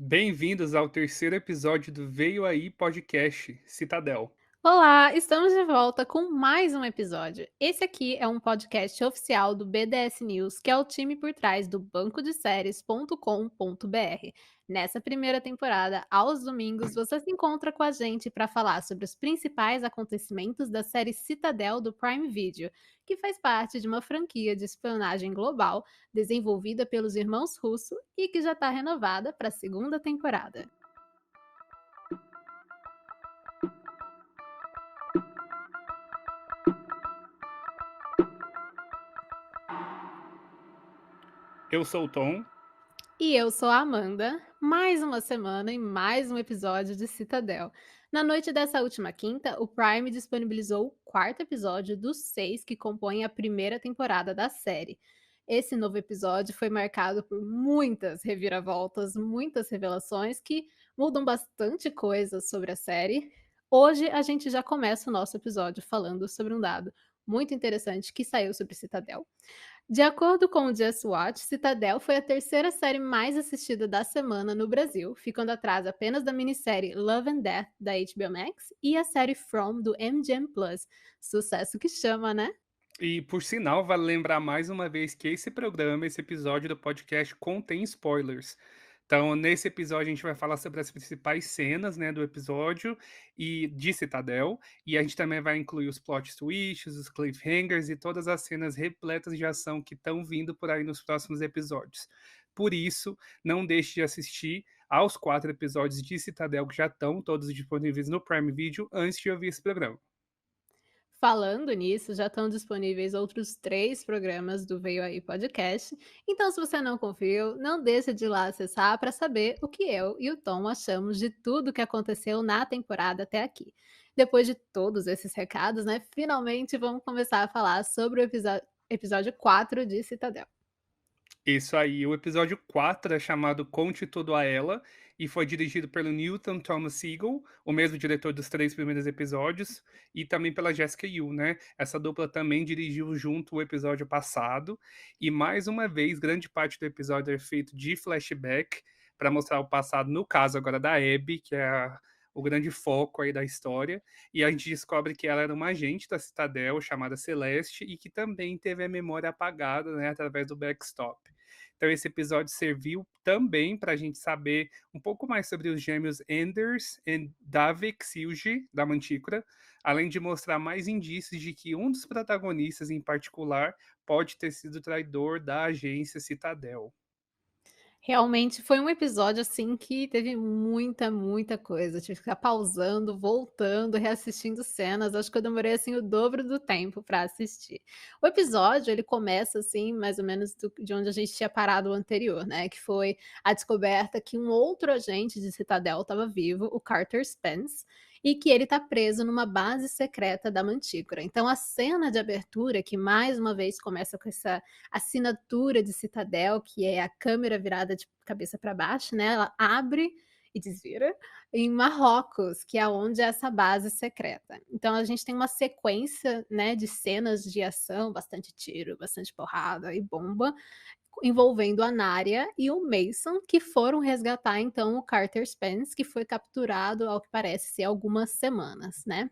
Bem-vindos ao terceiro episódio do Veio Aí Podcast Citadel. Olá, estamos de volta com mais um episódio. Esse aqui é um podcast oficial do BDS News, que é o time por trás do banco de séries.com.br. Nessa primeira temporada, aos domingos, você se encontra com a gente para falar sobre os principais acontecimentos da série Citadel do Prime Video, que faz parte de uma franquia de espionagem global desenvolvida pelos irmãos Russo e que já está renovada para a segunda temporada. Eu sou o Tom. E eu sou a Amanda, mais uma semana e mais um episódio de Citadel. Na noite dessa última quinta, o Prime disponibilizou o quarto episódio dos 6 que compõem a primeira temporada da série. Esse novo episódio foi marcado por muitas reviravoltas, muitas revelações que mudam bastante coisa sobre a série. Hoje a gente já começa o nosso episódio falando sobre um dado muito interessante que saiu sobre Citadel. De acordo com o Just Watch, Citadel foi a terceira série mais assistida da semana no Brasil, ficando atrás apenas da minissérie Love and Death da HBO Max e a série From do MGM Plus. Sucesso que chama, né? E, por sinal, vale lembrar mais uma vez que esse episódio do podcast contém spoilers. Então, nesse episódio, a gente vai falar sobre as principais cenas, né, do episódio e de Citadel. E a gente também vai incluir os plot twists, os cliffhangers e todas as cenas repletas de ação que estão vindo por aí nos próximos episódios. Por isso, não deixe de assistir aos 4 episódios de Citadel que já estão todos disponíveis no Prime Video antes de ouvir esse programa. Falando nisso, já estão disponíveis outros 3 programas do Veio Aí Podcast. Então, se você não conferiu, não deixe de ir lá acessar para saber o que eu e o Tom achamos de tudo que aconteceu na temporada até aqui. Depois de todos esses recados, né? Finalmente vamos começar a falar sobre o episódio 4 de Citadel. Isso aí, o episódio 4 é chamado Conte Tudo a Ela e foi dirigido pelo Newton Thomas Sigel, o mesmo diretor dos 3 primeiros episódios, e também pela Jessica Yu, né? Essa dupla também dirigiu junto o episódio passado, e mais uma vez, grande parte do episódio é feito de flashback para mostrar o passado, no caso agora da Abby, que é o grande foco aí da história, e a gente descobre que ela era uma agente da Citadel chamada Celeste e que também teve a memória apagada, né, através do backstop. Então esse episódio serviu também para a gente saber um pouco mais sobre os gêmeos Anders e Davik Silge, da Mantícora, além de mostrar mais indícios de que um dos protagonistas em particular pode ter sido traidor da agência Citadel. Realmente foi um episódio, assim, que teve muita coisa, tive que ficar pausando, voltando, reassistindo cenas, acho que eu demorei, assim, o dobro do tempo para assistir. O episódio, ele começa, assim, mais ou menos de onde a gente tinha parado o anterior, né, que foi a descoberta que um outro agente de Citadel estava vivo, o Carter Spence, e que ele está preso numa base secreta da Mantícora. Então a cena de abertura, que mais uma vez começa com essa assinatura de Citadel, que é a câmera virada de cabeça para baixo, né, ela abre e desvira em Marrocos, que é onde é essa base secreta. Então a gente tem uma sequência, né, de cenas de ação, bastante tiro, bastante porrada e bomba, envolvendo a Nária e o Mason, que foram resgatar então o Carter Spence, que foi capturado, ao que parece ser, algumas semanas, né.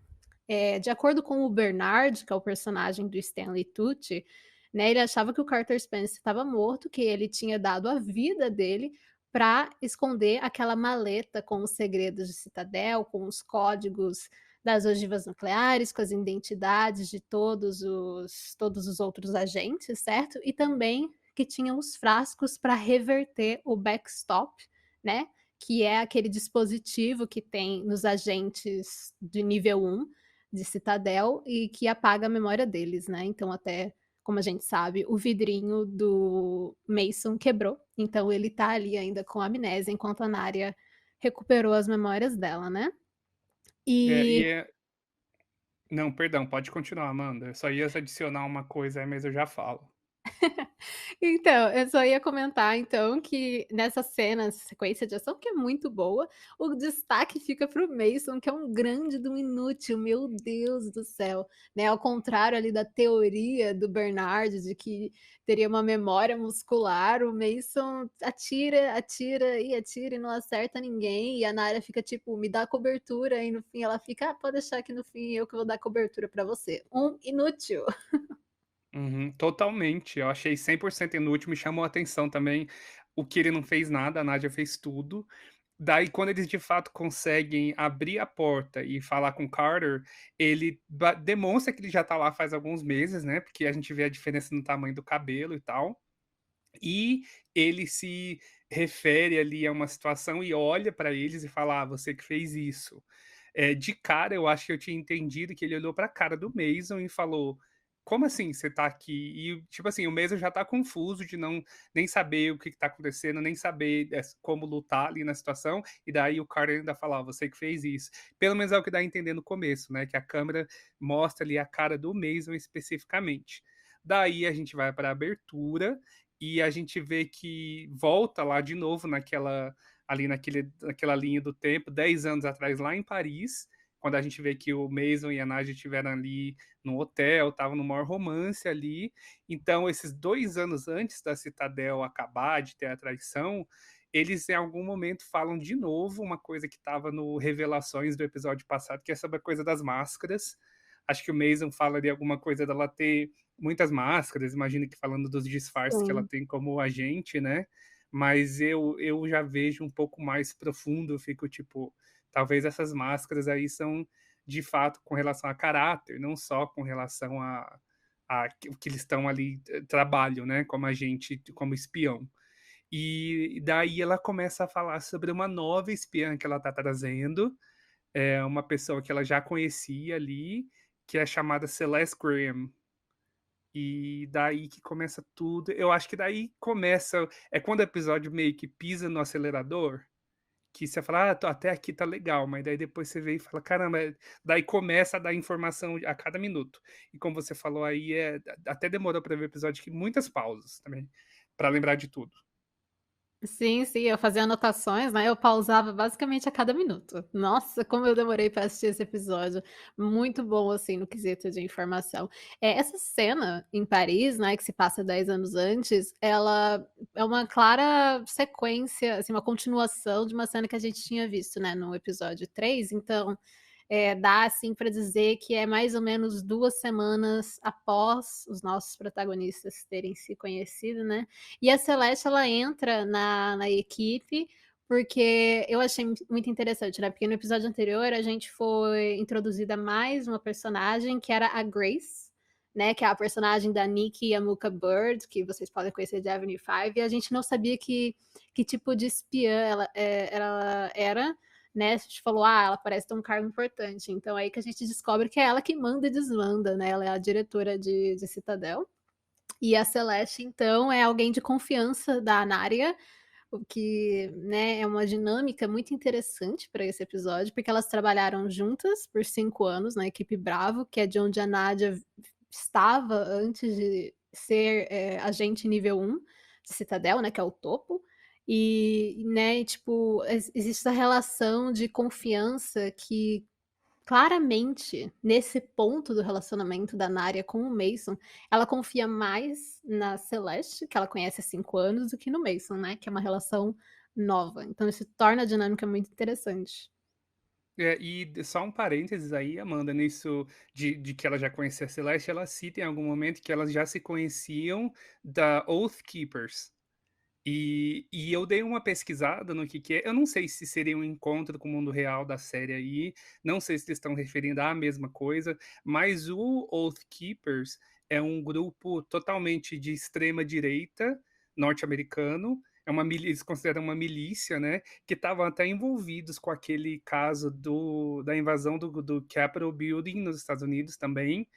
De acordo com o Bernard, que é o personagem do Stanley Tucci, né, ele achava que o Carter Spence estava morto, que ele tinha dado a vida dele para esconder aquela maleta com os segredos de Citadel, com os códigos das ogivas nucleares, com as identidades de todos os outros agentes, certo? E também que tinha os frascos para reverter o backstop, né, que é aquele dispositivo que tem nos agentes de nível 1 de Citadel e que apaga a memória deles, né. Então até, como a gente sabe, o vidrinho do Mason quebrou, então ele tá ali ainda com amnésia, enquanto a Nária recuperou as memórias dela, né. É, E e é... Não, perdão, pode continuar, Amanda. Eu só ia adicionar uma coisa aí, mas eu já falo. Então, eu só ia comentar então que nessa cena, essa sequência de ação que é muito boa, o destaque fica para o Mason, que é um grande de um inútil, meu Deus do céu, né, ao contrário ali da teoria do Bernard de que teria uma memória muscular, o Mason atira, atira e atira e não acerta ninguém, e a Nara fica tipo: "Me dá cobertura", e no fim ela fica: "Ah, pode deixar que no fim eu que vou dar cobertura pra você". Um inútil. Uhum, totalmente. Eu achei 100% inútil, me chamou a atenção também o que ele não fez nada, a Nádia fez tudo. Daí, quando eles de fato conseguem abrir a porta e falar com o Carter, ele demonstra que ele já tá lá faz alguns meses, né? Porque a gente vê a diferença no tamanho do cabelo e tal. E ele se refere ali a uma situação e olha para eles e fala: "Ah, você que fez isso". De cara eu acho que eu tinha entendido que ele olhou pra cara do Mason e falou: "Como assim você tá aqui?" E, tipo assim, o Mason já tá confuso de não nem saber o que que tá acontecendo, nem saber, como lutar ali na situação, e daí o Carter ainda fala: "Ó, você que fez isso". Pelo menos é o que dá a entender no começo, né, que a câmera mostra ali a cara do Mason especificamente. Daí a gente vai pra abertura e a gente vê que volta lá de novo naquela linha do tempo, 10 anos atrás, lá em Paris, quando a gente vê que o Mason e a Nadia estiveram ali no hotel, estavam no maior romance ali. Então, esses 2 anos antes da Citadel acabar, de ter a traição, eles em algum momento falam de novo uma coisa que estava no Revelações do episódio passado, que é sobre a coisa das máscaras. Acho que o Mason fala de alguma coisa dela ter muitas máscaras, imagino que falando dos disfarces que ela Sim. tem como agente, né, mas eu já vejo um pouco mais profundo, eu fico tipo, talvez essas máscaras aí são de fato com relação a caráter, não só com relação a que o que eles estão ali, trabalham, né, como agente, como espião. E daí ela começa a falar sobre uma nova espiã que ela está trazendo, é uma pessoa que ela já conhecia ali, que é chamada Celeste Graham. E daí que começa tudo. Eu acho que daí começa quando o episódio meio que pisa no acelerador, que você fala: "Ah, tô até aqui tá legal", mas daí depois você vê e fala: "Caramba", daí começa a dar informação a cada minuto. E como você falou aí, até demorou pra ver o episódio que muitas pausas também, pra lembrar de tudo. Sim, sim, eu fazia anotações, né, eu pausava basicamente a cada minuto. Nossa, como eu demorei para assistir esse episódio. Muito bom, assim, no quesito de informação. Essa cena em Paris, né, que se passa 10 anos antes, ela é uma clara sequência, assim, uma continuação de uma cena que a gente tinha visto, né, no episódio 3. Então dá assim para dizer que é mais ou menos 2 semanas após os nossos protagonistas terem se conhecido, né. E a Celeste ela entra na equipe, porque eu achei muito interessante, né, porque no episódio anterior a gente foi introduzida mais uma personagem que era a Grace, né, que é a personagem da Nikki Yamuka Bird, que vocês podem conhecer de Avenue 5, e a gente não sabia que tipo de espiã ela era, né, a gente falou: "Ah, ela parece ter um cargo importante", então aí que a gente descobre que é ela que manda e desmanda, né, ela é a diretora de Citadel. E a Celeste, então, é alguém de confiança da Anária, o que, né, é uma dinâmica muito interessante para esse episódio, porque elas trabalharam juntas por 5 anos na equipe Bravo, que é de onde a Nádia estava antes de ser, agente nível 1 de Citadel, né, que é o topo. E, né, e tipo, existe essa relação de confiança que claramente, nesse ponto do relacionamento da Nária com o Mason, ela confia mais na Celeste, que ela conhece há 5 anos, do que no Mason, né, que é uma relação nova. Então isso torna a dinâmica muito interessante. Só um parênteses aí, Amanda, nisso de que ela já conhecia a Celeste, ela cita em algum momento que elas já se conheciam da Oath Keepers. E eu dei uma pesquisada no que é. Eu não sei se seria um encontro com o mundo real da série aí, não sei se eles estão referindo à mesma coisa, mas o Oath Keepers é um grupo totalmente de extrema direita norte-americano, eles consideram uma milícia, né, que estavam até envolvidos com aquele caso da invasão do Capitol Building nos Estados Unidos também.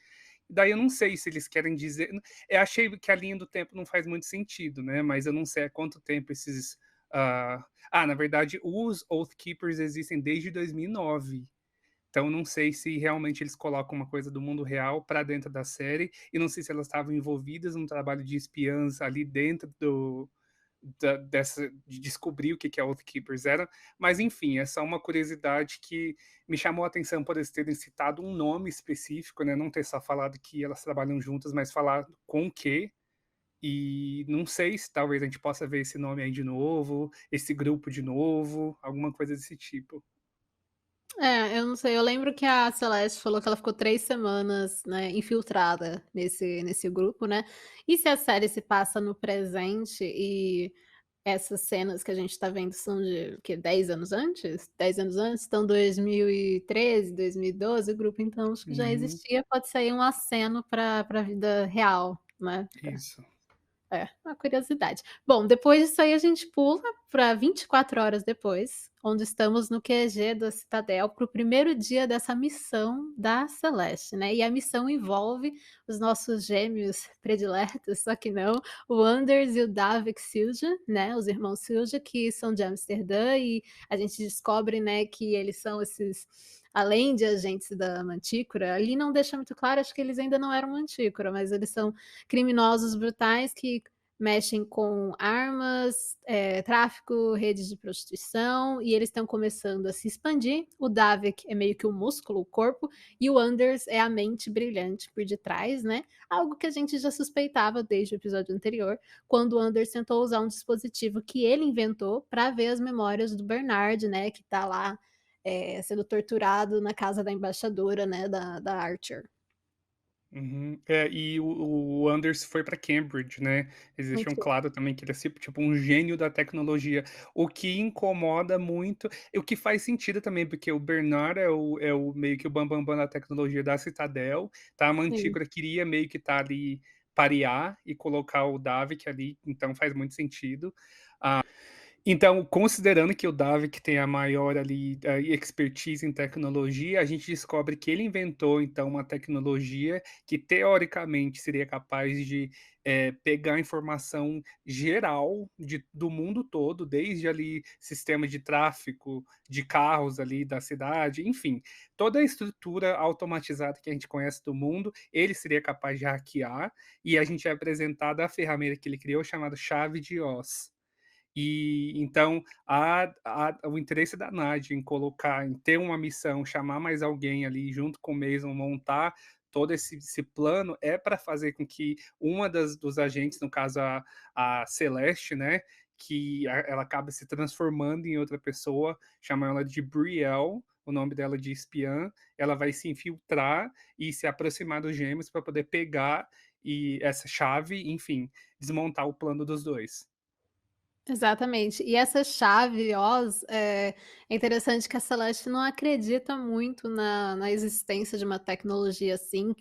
Daí eu não sei se eles querem dizer. Eu achei que a linha do tempo não faz muito sentido, né? Mas eu não sei há quanto tempo esses. Na verdade, os Oath Keepers existem desde 2009. Então não sei se realmente eles colocam uma coisa do mundo real para dentro da série, e não sei se elas estavam envolvidas num trabalho de espiãs ali dentro dessa de descobrir o que que a Oath Keepers era, mas enfim, é só uma curiosidade que me chamou a atenção por eles terem citado um nome específico, né, não ter só falado que elas trabalham juntas, mas falar com o quê, e não sei se talvez a gente possa ver esse nome aí de novo, esse grupo de novo, alguma coisa desse tipo. É, eu não sei, eu lembro que a Celeste falou que ela ficou 3 semanas, né, infiltrada nesse grupo, né. E se a série se passa no presente e essas cenas que a gente tá vendo são de o quê? 10 anos antes? 10 anos antes, então 2013, 2012 o grupo então acho que já Uhum, existia, pode ser aí um aceno pra vida real, né. isso. É, uma curiosidade. Bom, depois disso aí a gente pula para 24 horas depois, onde estamos no QG da Citadel para o primeiro dia dessa missão da Celeste, né, e a missão envolve os nossos gêmeos prediletos, só que não, o Anders e o Davik Silja, né, os irmãos Silja, que são de Amsterdã e a gente descobre, né, que eles são esses além de agentes da Mantícora, ali não deixa muito claro, acho que eles ainda não eram Mantícora, mas eles são criminosos brutais que mexem com armas, tráfico, redes de prostituição, e eles estão começando a se expandir. O Davik é meio que o músculo, o corpo, e o Anders é a mente brilhante por detrás, né, algo que a gente já suspeitava desde o episódio anterior, quando o Anders tentou usar um dispositivo que ele inventou para ver as memórias do Bernard, né, que está lá, sendo torturado na casa da embaixadora, né, da Archer. Uhum. É, e o Anders foi para Cambridge, né, eles deixam Muito claro também que ele é tipo um gênio da tecnologia, o que incomoda muito, e o que faz sentido também, porque o Bernard é o meio que o bam-bam-bam da tecnologia da Citadel, tá, a sim. Mantícora queria meio que estar ali, parear e colocar o Davik ali, então faz muito sentido. Então, considerando que o Davik tem a maior ali, expertise em tecnologia, a gente descobre que ele inventou, então, uma tecnologia que teoricamente seria capaz de, pegar informação geral do mundo todo, desde ali sistema de tráfico de carros ali da cidade, enfim, toda a estrutura automatizada que a gente conhece do mundo, ele seria capaz de hackear, e a gente é apresentado a ferramenta que ele criou chamada Chave de Oz. E então o interesse da Nadia em colocar, em ter uma missão, chamar mais alguém ali junto com o Mason, montar todo esse plano, é para fazer com que uma das dos agentes, no caso a Celeste, né, que ela acaba se transformando em outra pessoa, chamam ela de Brielle, o nome dela de espiã, ela vai se infiltrar e se aproximar dos gêmeos para poder pegar essa chave, enfim, desmontar o plano dos 2. Exatamente. E essa chave Oz, é interessante que a Celeste não acredita muito na existência de uma tecnologia assim,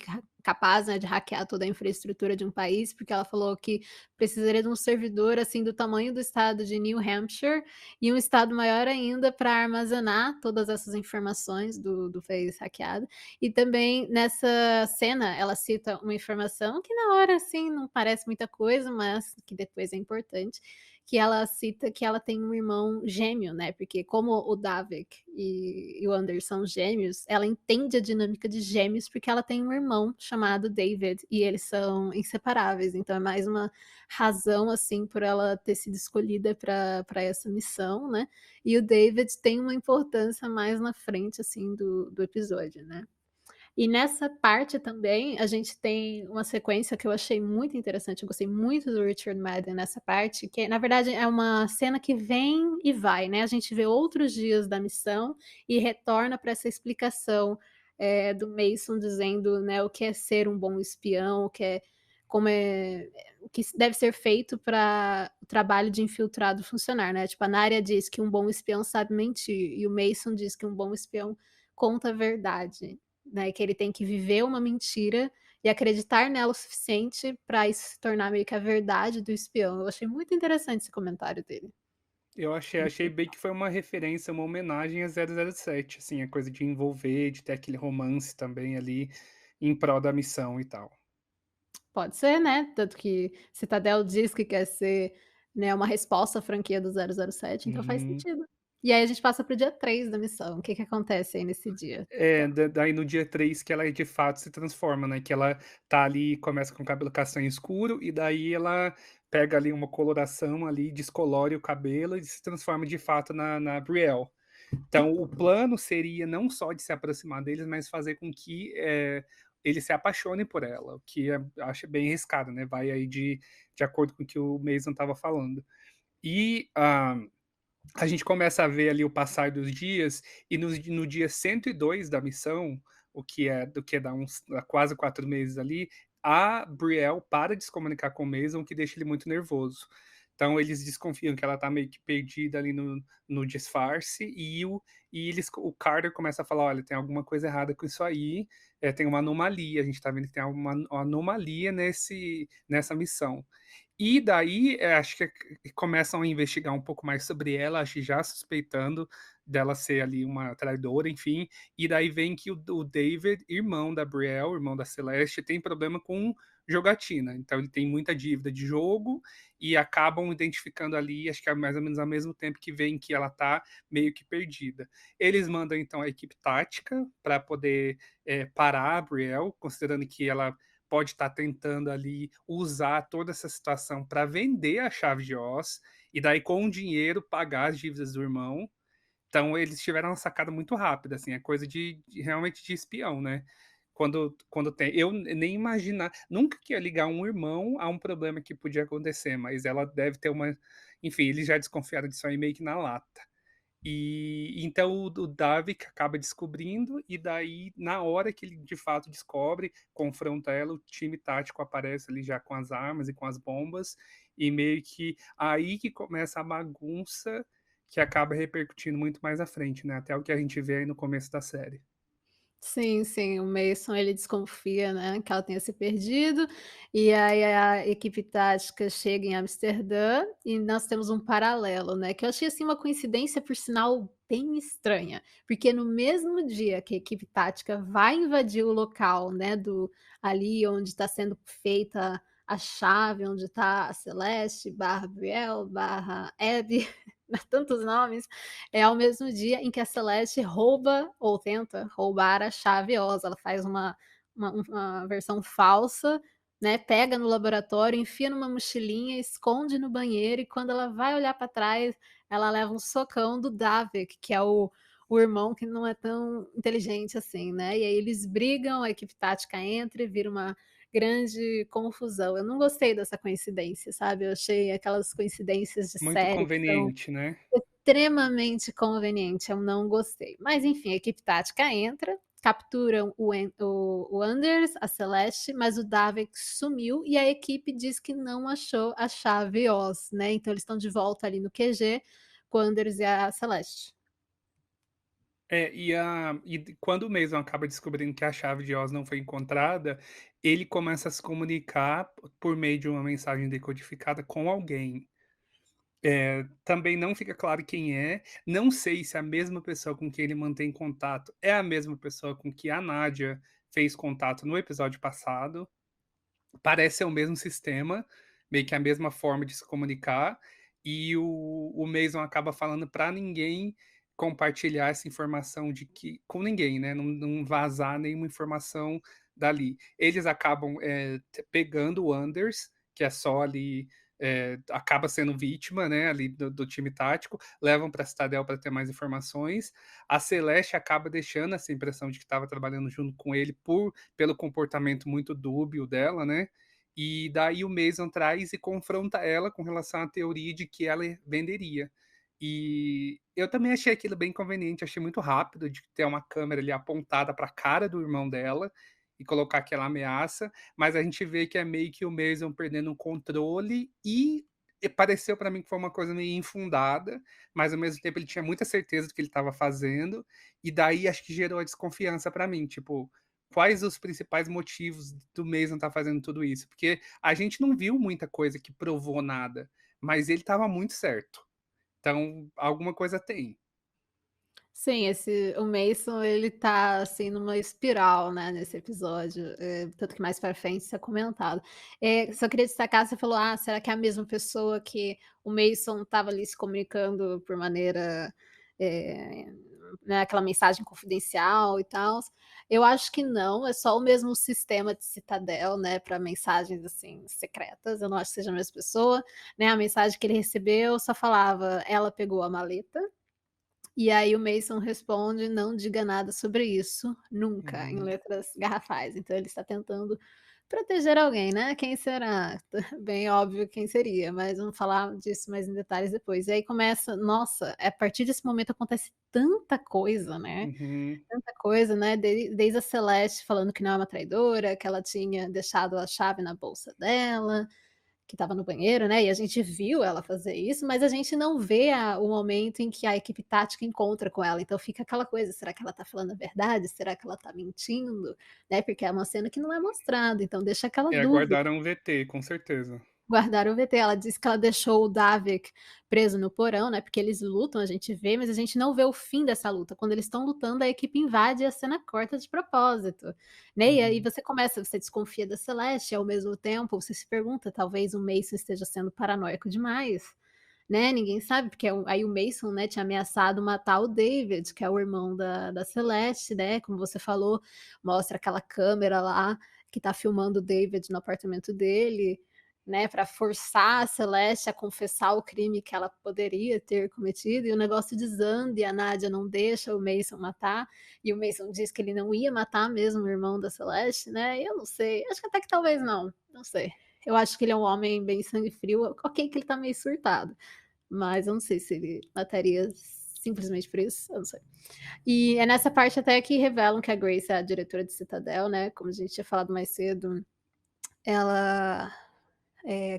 capaz, né, de hackear toda a infraestrutura de um país, porque ela falou que precisaria de um servidor, assim, do tamanho do estado de New Hampshire e um estado maior ainda para armazenar todas essas informações do país hackeado. E também nessa cena ela cita uma informação que na hora, assim, não parece muita coisa, mas que depois é importante, que ela cita que ela tem um irmão gêmeo, né, porque como o Davik e o Anders são gêmeos, ela entende a dinâmica de gêmeos, porque ela tem um irmão chamado David, e eles são inseparáveis, então é mais uma razão, assim, por ela ter sido escolhida para essa missão, né, e o David tem uma importância mais na frente, assim, do episódio, né. E nessa parte também, a gente tem uma sequência que eu achei muito interessante, eu gostei muito do Richard Madden nessa parte, que na verdade é uma cena que vem e vai, né, a gente vê outros dias da missão e retorna para essa explicação, do Mason dizendo, né, o que é ser um bom espião, o que deve ser feito para o trabalho de infiltrado funcionar, né, tipo, a Nária diz que um bom espião sabe mentir, e o Mason diz que um bom espião conta a verdade. Né, que ele tem que viver uma mentira e acreditar nela o suficiente para isso se tornar meio que a verdade do espião. Eu achei muito interessante esse comentário dele. Eu achei bem que foi uma referência, uma homenagem a 007, assim, a coisa de envolver, de ter aquele romance também ali, em prol da missão e tal. Pode ser, né, tanto que Citadel diz que quer ser, né, uma resposta à franquia do 007, então faz Uhum. sentido. E aí a gente passa para o dia 3 da missão, o que que acontece aí nesse dia? É, daí no dia 3 que ela de fato se transforma, né, que ela tá ali, começa com o cabelo castanho escuro, e daí ela pega ali uma coloração ali, descolore o cabelo e se transforma de fato na Brielle. Então o plano seria não só de se aproximar deles, mas fazer com que, ele se apaixone por ela, o que acho bem arriscado, né, vai aí de acordo com o que o Mason estava falando. E, a gente começa a ver ali o passar dos dias, e no dia 102 da missão, o que dá uns quase 4 meses ali, a Brielle para de se comunicar com o Mason, o que deixa ele muito nervoso. Então eles desconfiam que ela tá meio que perdida ali no disfarce, o Carter começa a falar: "Olha, tem alguma coisa errada com isso aí, tem uma anomalia, a gente tá vendo que tem uma anomalia nessa missão". E daí, acho que começam a investigar um pouco mais sobre ela, acho que já suspeitando dela ser ali uma traidora, enfim, e daí vem que o David, irmão da Brielle, irmão da Celeste, tem problema com jogatina, então ele tem muita dívida de jogo, e acabam identificando ali, acho que é mais ou menos ao mesmo tempo que veem que ela tá meio que perdida. Eles mandam então a equipe tática para poder, parar a Brielle, considerando que ela pode estar tentando ali usar toda essa situação para vender a chave de Oz, e daí com o dinheiro pagar as dívidas do irmão. Então eles tiveram uma sacada muito rápida, assim, é coisa de realmente de espião, né. Quando tem eu nem imaginar nunca que ia ligar um irmão a um problema que podia acontecer, mas ela deve ter uma enfim, eles já desconfiaram disso aí meio que na lata. E então o Davik acaba descobrindo, e daí na hora que ele de fato descobre, confronta ela, o time tático aparece ali já com as armas e com as bombas, e meio que aí que começa a bagunça que acaba repercutindo muito mais à frente, né, até o que a gente vê aí no começo da série. Sim, sim, o Mason ele desconfia, né, que ela tenha se perdido, e aí a equipe tática chega em Amsterdã e nós temos um paralelo, né, que eu achei, assim, uma coincidência, por sinal, bem estranha, porque no mesmo dia que a equipe tática vai invadir o local, né, do ali onde está sendo feita a chave, onde está a Celeste barra Brielle barra Abby, tantos nomes, é ao mesmo dia em que a Celeste rouba ou tenta roubar a chave Oz, ela faz uma versão falsa, né, pega no laboratório, enfia numa mochilinha, esconde no banheiro e quando ela vai olhar para trás, ela leva um socão do Davik, que é o irmão que não é tão inteligente assim, né, e aí eles brigam, a equipe tática entra e vira uma grande confusão. Eu não gostei dessa coincidência, sabe, eu achei aquelas coincidências de Muito série que são conveniente, né. extremamente conveniente, eu não gostei. Mas enfim, a equipe tática entra, capturam o Anders, a Celeste, mas o Davik sumiu e a equipe diz que não achou a chave Oz, né, então eles estão de volta ali no QG com o Anders e a Celeste. Quando o Mason acaba descobrindo que a chave de Oz não foi encontrada, ele começa a se comunicar por meio de uma mensagem decodificada com alguém. Também não fica claro quem é, não sei se a mesma pessoa com quem ele mantém contato é a mesma pessoa com que a Nádia fez contato no episódio passado. Parece ser o mesmo sistema, meio que a mesma forma de se comunicar, e o Mason acaba falando para ninguém compartilhar essa informação de que com ninguém, né, não vazar nenhuma informação dali. Eles acabam, pegando o Anders, que é só ali, acaba sendo vítima, né, ali do time tático, levam pra Citadel para ter mais informações. A Celeste acaba deixando essa impressão de que estava trabalhando junto com ele pelo comportamento muito dúbio dela, né, e daí o Mason traz e confronta ela com relação à teoria de que ela venderia. E eu também achei aquilo bem conveniente, achei muito rápido de ter uma câmera ali apontada para a cara do irmão dela e colocar aquela ameaça, mas a gente vê que é meio que o Mason perdendo o controle e pareceu para mim que foi uma coisa meio infundada, mas ao mesmo tempo ele tinha muita certeza do que ele estava fazendo, e daí acho que gerou a desconfiança para mim, tipo, quais os principais motivos do Mason estar fazendo tudo isso? Porque a gente não viu muita coisa que provou nada, mas ele estava muito certo. Então, alguma coisa tem. Sim, o Mason ele tá, assim, numa espiral, né, nesse episódio, tanto que mais pra frente isso é comentado. Só queria destacar, você falou: "Ah, será que é a mesma pessoa que o Mason estava ali se comunicando por maneira, eh, né, aquela mensagem confidencial e tal. Eu acho que não, é só o mesmo sistema de Citadel, né, para mensagens, assim, secretas, eu não acho que seja a mesma pessoa, né, a mensagem que ele recebeu só falava: "Ela pegou a maleta", e aí o Mason responde: "Não diga nada sobre isso, nunca", em Uhum, letras garrafais. Então ele está tentando proteger alguém, né, quem será? Bem óbvio quem seria, mas vamos falar disso mais em detalhes depois. E aí começa nossa, a partir desse momento acontece uhum. tanta coisa, né, desde a Celeste falando que não é uma traidora, que ela tinha deixado a chave na bolsa dela, que estava no banheiro, né, e a gente viu ela fazer isso, mas a gente não vê o momento em que a equipe tática encontra com ela, então fica aquela coisa: "Será que ela tá falando a verdade? Será que ela tá mentindo?", né, porque é uma cena que não é mostrada, então deixa aquela É, dúvida. guardaram o VT, com certeza. Guardaram o VT. Ela disse que ela deixou o Davik preso no porão, né, porque eles lutam, a gente vê, mas a gente não vê o fim dessa luta. Quando eles estão lutando, a equipe invade e a cena corta de propósito, né, e aí Uhum. você desconfia da Celeste e ao mesmo tempo você se pergunta, talvez o Mason esteja sendo paranoico demais, né, ninguém sabe, porque aí o Mason, né, tinha ameaçado matar o David, que é o irmão da Celeste, né, como você falou, mostra aquela câmera lá que tá filmando o David no apartamento dele, né, para forçar a Celeste a confessar o crime que ela poderia ter cometido, e o negócio desanda e a Nádia não deixa o Mason matar, e o Mason diz que ele não ia matar mesmo o irmão da Celeste, né, e eu não sei, acho que até que talvez não sei. Eu acho que ele é um homem bem sangue frio, ok que ele tá meio surtado, mas eu não sei se ele mataria simplesmente por isso, eu não sei. E é nessa parte até que revelam que a Grace é a diretora de Citadel, né, como a gente tinha falado mais cedo, ela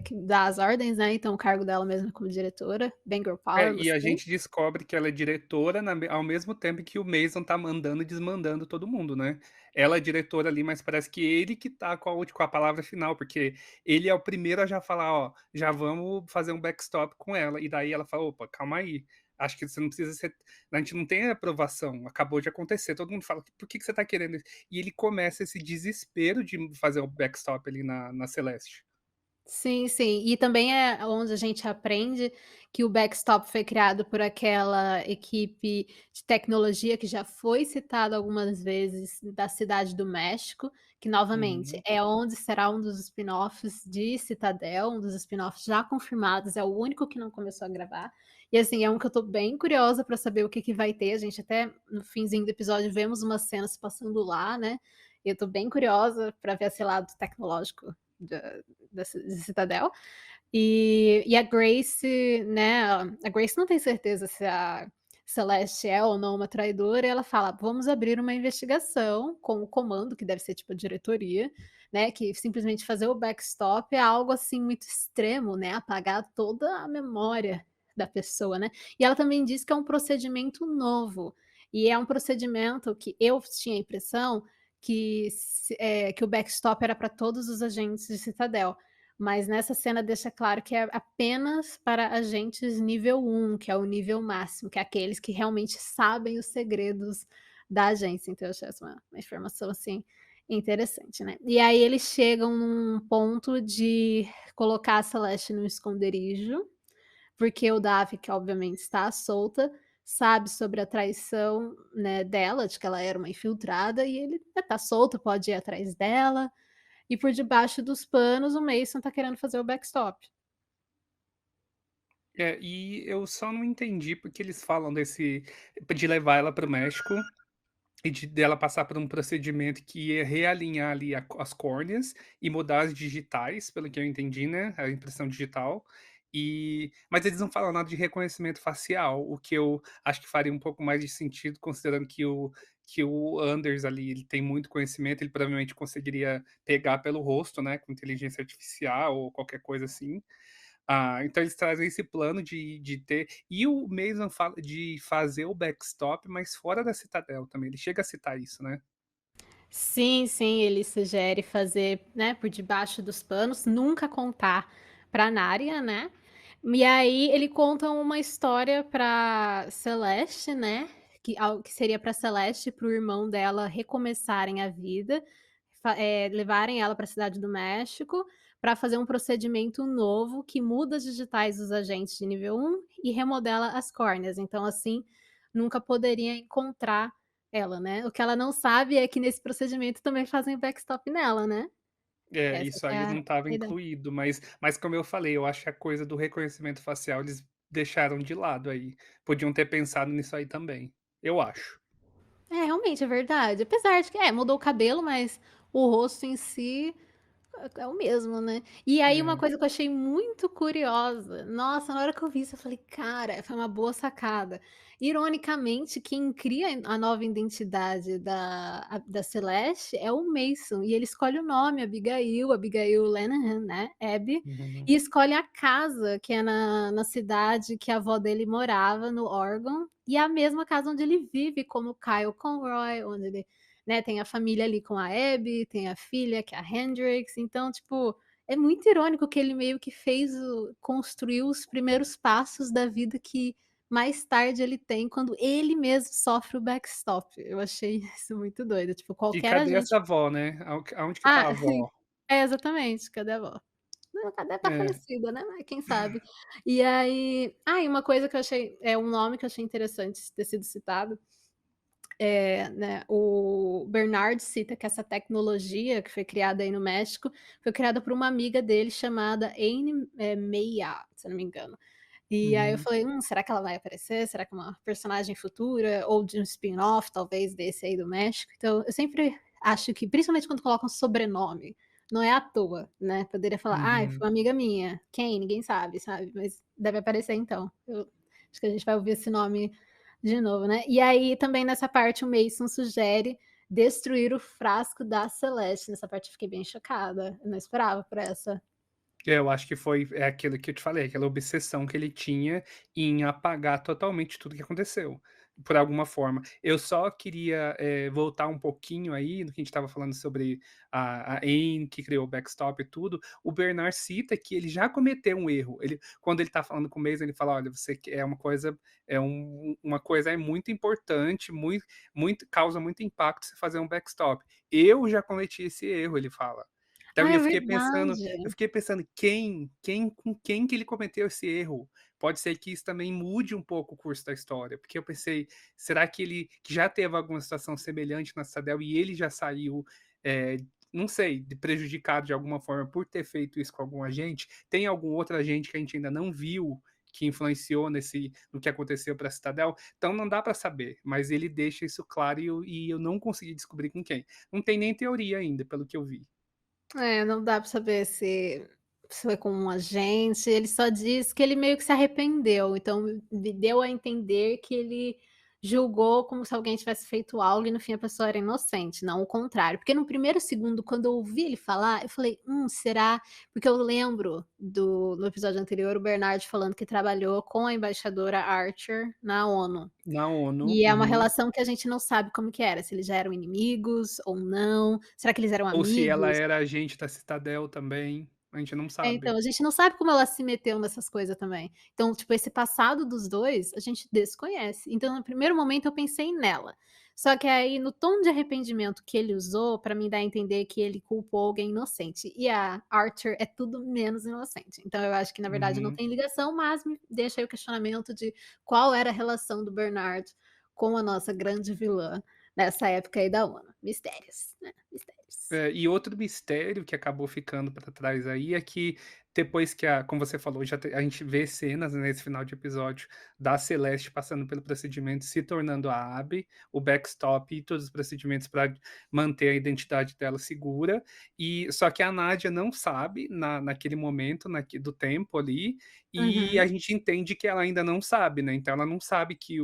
que dá as ordens, né, então o cargo dela mesmo é como diretora, bem girl É, power, e a gostei. gente descobre que ela é diretora ao mesmo tempo que o Mason tá mandando e desmandando todo mundo, né. Ela é diretora ali, mas parece que ele que tá com a palavra final, porque ele é o primeiro a já falar: "Ó, já vamos fazer um backstop com ela", e daí ela fala: "Opa, calma aí, acho que você não precisa ser a gente não tem aprovação, acabou de acontecer", todo mundo fala: "Por que que você tá querendo isso?" E ele começa esse desespero de fazer o backstop ali na Celeste. Sim, sim. E também é onde a gente aprende que o backstop foi criado por aquela equipe de tecnologia que já foi citada algumas vezes da Cidade do México, que novamente Uhum. é onde será um dos spin-offs de Citadel, um dos spin-offs já confirmados, é o único que não começou a gravar. E assim, é um que eu tô bem curiosa para saber o que que vai ter. A gente até no finzinho do episódio vemos umas cenas passando lá, né? Eu tô bem curiosa para ver esse lado tecnológico de Citadel. E a Grace, né, a Grace não tem certeza se a Celeste é ou não uma traidora, e ela fala: "Vamos abrir uma investigação com o comando", que deve ser tipo a diretoria, né, que simplesmente fazer o backstop é algo, assim, muito extremo, né, apagar toda a memória da pessoa, né. E ela também diz que é um procedimento novo, e é um procedimento que eu tinha a impressão que o backstop era para todos os agentes de Citadel, mas nessa cena deixa claro que é apenas para agentes nível 1, que é o nível máximo, que é aqueles que realmente sabem os segredos da agência, então eu achei essa uma informação, assim, interessante, né. E aí eles chegam num ponto de colocar a Celeste no esconderijo, porque o Davi, que obviamente está solta, sabe sobre a traição, né, dela, de que ela era uma infiltrada, e ele, tá solto, pode ir atrás dela, e por debaixo dos panos o Mason tá querendo fazer o backstop. É, e eu só não entendi porque eles falam de levar ela para o México e de dela passar por um procedimento que ia realinhar ali as córneas e mudar as digitais, pelo que eu entendi, né, a impressão digital. Mas eles não falam nada de reconhecimento facial, o que eu acho que faria um pouco mais de sentido, considerando que o Anders ali, ele tem muito conhecimento, ele provavelmente conseguiria pegar pelo rosto, né, com inteligência artificial ou qualquer coisa assim. Então eles trazem esse plano de ter e o Mason fala de fazer o backstop, mas fora da Citadel também, ele chega a citar isso, né. Sim, sim, ele sugere fazer, né, por debaixo dos panos, nunca contar pra Narya, né. E aí ele conta uma história pra Celeste, né, que seria pra Celeste e para o irmão dela recomeçarem a vida, levarem ela pra Cidade do México, pra fazer um procedimento novo que muda as digitais dos agentes de nível 1 e remodela as córneas. Então assim, nunca poderia encontrar ela, né. O que ela não sabe é que nesse procedimento também fazem backstop nela, né. É, Essa isso que é aí não estava a ideia. incluído, mas como eu falei, eu acho que a coisa do reconhecimento facial eles deixaram de lado aí. Podiam ter pensado nisso aí também, eu acho. É, realmente, é verdade. Apesar de que mudou o cabelo, mas o rosto em si é o mesmo, né. E aí uma É. coisa que eu achei muito curiosa, nossa, na hora que eu vi isso eu falei: "Cara, foi uma boa sacada". Ironicamente, quem cria a nova identidade da Celeste é o Mason, e ele escolhe o nome, Abigail Lenihan, né, Abby, Uhum, e escolhe a casa que é na cidade que a avó dele morava, no Oregon, e é a mesma casa onde ele vive como Kyle Conroy, onde ele, né, tem a família ali com a Abby, tem a filha que é a Hendrix, então, tipo, é muito irônico que ele meio que construiu os primeiros passos da vida que mais tarde ele tem, quando ele mesmo sofre o backstop. Eu achei isso muito doido, tipo, e qualquer cadê agente essa avó, né? Aonde que tá ah, a avó? exatamente, cadê a avó? Não, cadê tá É. falecida, né, mas quem sabe. E aí e uma coisa que eu achei um nome que eu achei interessante ter sido citado, né, o Bernard cita que essa tecnologia que foi criada aí no México, foi criada por uma amiga dele chamada Anne, Meia, se eu não me engano. E aí eu Uhum, falei: será que ela vai aparecer? Será que é uma personagem futura ou de um spin-off, talvez, desse aí do México?". Então eu sempre acho que, principalmente quando colocam sobrenome, não é à toa, né, poderia falar: "Ai, uhum. foi uma amiga minha". Quem? Ninguém sabe, sabe, mas deve aparecer então. Eu acho que a gente vai ouvir esse nome de novo, né. E aí também nessa parte o Mason sugere destruir o frasco da Celeste, nessa parte eu fiquei bem chocada, eu não esperava por essa. É, eu acho que é aquilo que eu te falei, aquela obsessão que ele tinha em apagar totalmente tudo que aconteceu, por alguma forma. Eu só queria, voltar um pouquinho aí no que a gente estava falando sobre a Anne, que criou o backstop e tudo. O Bernard cita que ele já cometeu um erro. Quando ele tá falando com o Mason, ele fala: "Olha, você que uma coisa é muito importante, muito causa muito impacto você fazer um backstop. Eu já cometi esse erro", ele fala. Então Ah, é eu verdade. fiquei pensando com quem que ele cometeu esse erro? Pode ser que isso também mude um pouco o curso da história, porque eu pensei: "Será que ele que já teve alguma situação semelhante na Citadel e ele já saiu, eh, não sei, prejudicado de alguma forma por ter feito isso com algum agente? Tem algum outro agente que a gente ainda não viu, que influenciou no que aconteceu para a Citadel?". Então não dá para saber, mas ele deixa isso claro e eu não consegui descobrir com quem. Não tem nem teoria ainda, pelo que eu vi. É, não dá pra saber se foi com um agente, ele só diz que ele meio que se arrependeu, então me deu a entender que ele julgou como se alguém tivesse feito algo e no fim a pessoa era inocente, não o contrário. Porque no primeiro segundo, quando eu ouvi ele falar, eu falei: será?". Porque eu lembro no episódio anterior, o Bernard falando que trabalhou com a embaixadora Archer na ONU. Na ONU, E é uma uhum. relação que a gente não sabe como que era, se eles já eram inimigos ou não, será que eles eram Ou se ela amigos? era agente da Citadel também, a gente não sabe. Então, a gente não sabe como ela se meteu nessas coisas também. Então, tipo, esse passado dos 2 a gente desconhece. Então, no primeiro momento eu pensei nela. Só que aí no tom de arrependimento que ele usou, pra mim dar a entender que ele culpou alguém inocente, e a Archer é tudo menos inocente. Então eu acho que na verdade não Uhum. tem ligação, mas me deixa aí o questionamento de qual era a relação do Bernard com a nossa grande vilã nessa época aí da ONU. Mistérios, né, mistérios. É, e outro mistério que acabou ficando para trás aí é que depois que como você falou, a gente vê cenas nesse final de episódio da Celeste passando pelo procedimento, se tornando a Abby, o backstop e todos os procedimentos para manter a identidade dela segura. E só que a Nádia não sabe naquele momento do tempo ali, e a Uhum. gente entende que ela ainda não sabe, né? Então ela não sabe que